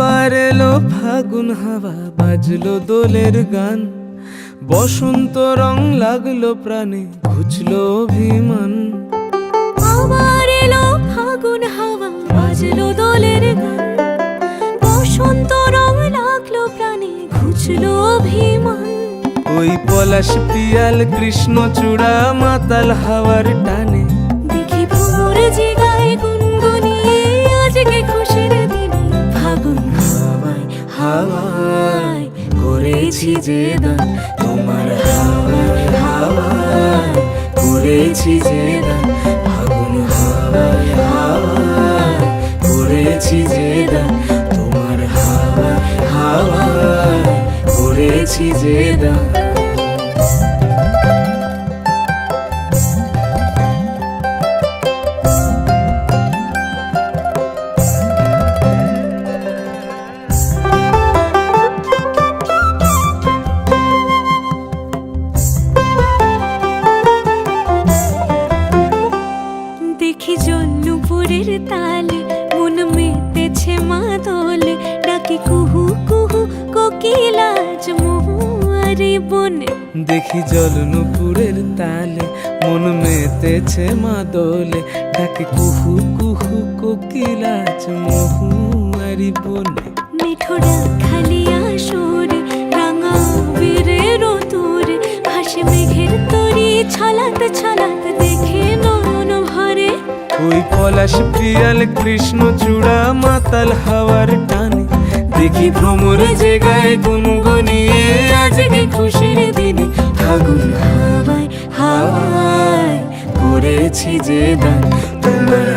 আবার এলো ফাগুন হাওয়া, বাজলো দোলের গান, বসন্ত রং লাগলো প্রাণে, ঘুচলো অভিমান। আবার এলো ফাগুন হাওয়া, বাজলো দোলের গান, বসন্ত রং লাগলো প্রাণে, ঘুচলো অভিমান। ওই পলাশ পিয়াল কৃষ্ণচূড়া মাতাল হাওয়ার টানে, দেখি ভোর জেগায় গুনগুনিয়ে আজকে খুশির দিনে। ফাগুন হাওয়ায় হাওয়ায় করেছি যে দান, তোমার হাওয়ায় হাওয়ায় করেছি যে দান। ফাগুন হাওয়ায় হাওয়ায় করেছি যে দান, তোমার হাওয়ায় হাওয়ায় করেছি যে দান। দেখি জন্নুপুরের তালে মন মেতেছে মাদলে, ডাকি কুহু কুহু কোকিলাজ মহুয়ারি বনে। দেখি জলনুপুরের তালে মন মেতেছে মাদলে, ডাকে কুহু কুহু কোকিলাজ মহুয়ারি বনে। মিঠোরা খালি আসরে রাঙা বীরের তোরে, ভাসে মেঘের তরি ছলাত ছলাত দেখে নয়ন ভরে। ওই পলাশ পিয়াল কৃষ্ণচূড়া মাতাল হাওয়ার টানে, দেখি ভ্রমর জেগায় গুনগুনিয়ে আজকে খুশির দিনে। ফাগুন হাওয়ায় হাওয়ায় করেছি যে দান, তোমার